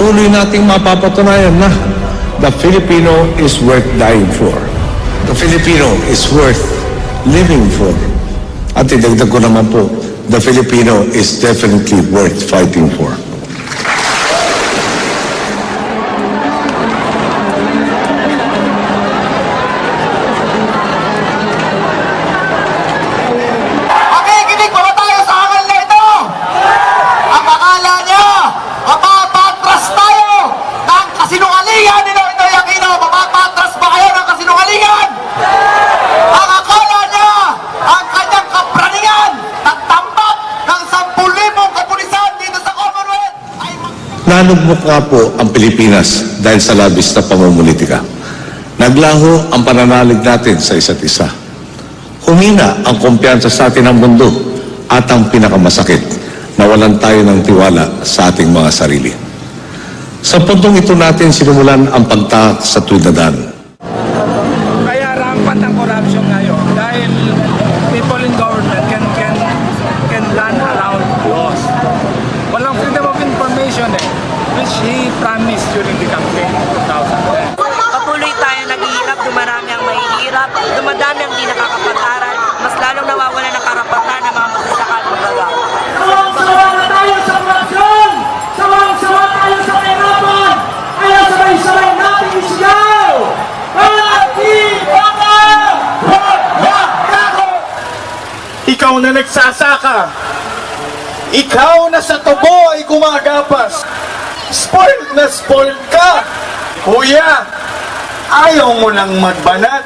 patuloy nating mapapatunayan na the Filipino is worth dying for. The Filipino is worth living for. At idagdag ko naman po, the Filipino is definitely worth fighting for. Makikinig pa ba tayo sa hangal na ito? Ang akala niya, mapapatras tayo ng kasinungalingan ni Noynoy Aquino. Mapapatras ba kayo ng kasinungalingan? Ang akala niya, ang kanyang kapraningan, nagtambak ng 10,000 kapulisan dito sa Commonwealth ay Nanugmukha po ang Pilipinas dahil sa labis na pamumulitika. Naglaho ang pananalig natin sa isa't isa. Humina ang kumpiyansa sa atin ng mundo at ang pinakamasakit, nawalan tayo ng tiwala sa ating mga sarili. Sa puntong ito natin sinimulan ang pagtahak sa tuwid na daan. Kaya rampant ang corruption ngayon dahil people in government can run around laws. Walang freedom of information which he promised during the campaign in 2010. Patuloy tayo naghihirap, dumarami ang mahihirap, dumadami ang di nakakapag-aral, mas lalong nawawala ng karapatan ng mga magsasaka at magagawa. Sawang-sawa na tayo sa korupsyon! Sawang-sawa tayo sa kahirapan! Kaya sabay-sabay natin isigaw! ikaw na nagsasaka, ikaw na sa tubo ay gumagapas, spoiled ka. Kuya, ayaw mo nang magbanat.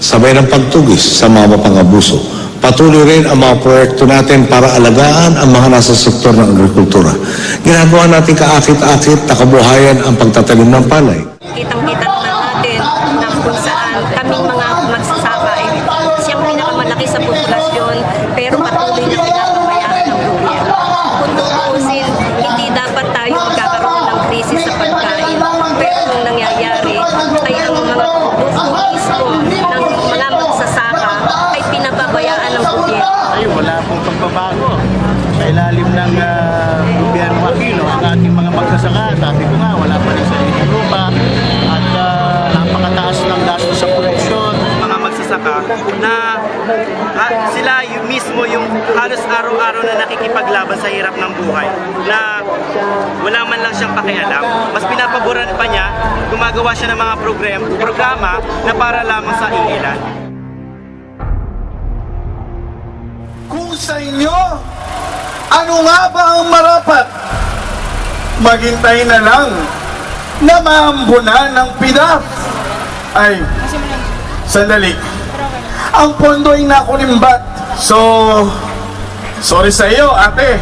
Sabay ng pagtugis sa mga mapangabuso, patuloy rin ang mga proyekto natin para alagaan ang mga nasa sektor ng agrikultura. Ginagawa natin kaakit-akit na kabuhayan ang pagtatanim ng palay. Kitang-kita naman natin na kung saan kaming mga magsasaka ay siyang pinakamalaki sa populasyon pero patuloy na pinapabayaan ng gobyerno. Kung tutuusin, hindi dapat tayo magkakaroon ng krisis sa pagkain. Pero kung nangyayari ay ang mga produkto mismo ng mga magsasaka ay pinapabayaan ng gobyerno. Ay, wala pong pagbabago. Sa ilalim ng gobyerno Aquino, ang ating mga magsasaka, sabi ko nga, wala pa rin sariling lupa at napakataas ng gastos sa produksyon. Mga magsasaka na sila yung mismo yung halos araw-araw na nakikipaglaban sa hirap ng buhay na wala man lang siyang pakialam. Mas pinapaboran pa niya, gumagawa siya ng mga programa na para lamang sa iilan. Kung sa inyo, ano nga ba ang marapat? Maghintay na lang na maambunan ng PIDAF. Ay, sandali. Ang pondo ay nakulimbat. So, sorry sa iyo, ate.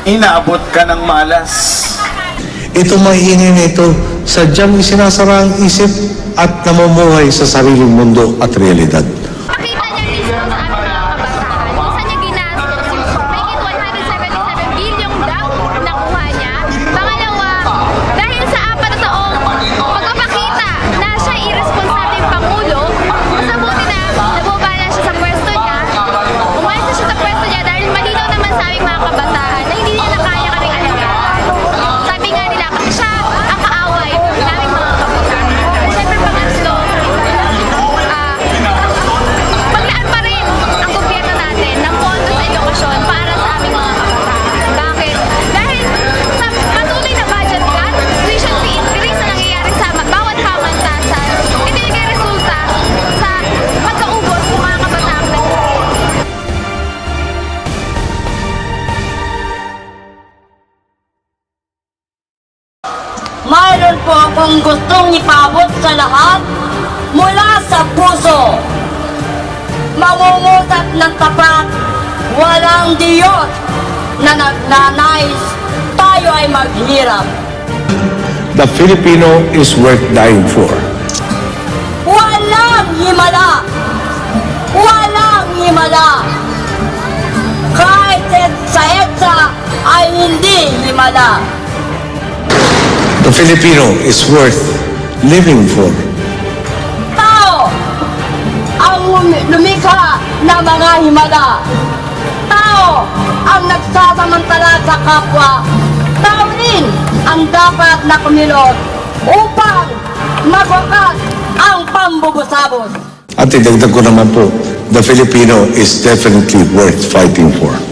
Inaabot ka ng malas. Ito mahiingay na ito, sadyang isinasara ang isip at namumuhay sa sariling mundo at realidad. Makita niya mismo sa aming mga kabataan kung saan niya ginastos yung mahigit 177 billion daw nakuha niya. Pangalawa, dahil sa 4 na taong pagpapakita na siya irresponsableng pangulo, mas mabuti na nabubala siya sa pwesto niya. Umalis na siya sa pwesto niya dahil malinaw naman sa aming mga kabataan na hindi niya na kaya kaming alagaan. Sabi nga nila kasi siya ang kaaway naming mga kabataan. Siyempre pangatlo, paglaan pa rin ang gobyerno natin ng pondo sa edukasyon para sa aming mga kabataan. Bakit? Dahil sa patuloy na budget cut, tuition fee increase na nangyayari sa bawat pamantasan, ito yung resulta sa pagkaubos ng mga kabataang nag-aaral. Mayroon po akong gustong ipabot sa lahat mula sa puso. Mangungusap ng tapat, walang Diyos na nagnanais tayo ay maghirap. The Filipino is worth dying for. Walang himala! Walang himala! Kahit sa EDSA ay hindi himala. The Filipino is worth living for. Tao ang lumikha ng mga himala. Tao ang nagsasamantala sa kapwa. Tao rin ang dapat na kumilos upang magwakas ang pambubusabos. At idagdag ko naman po, the Filipino is definitely worth fighting for.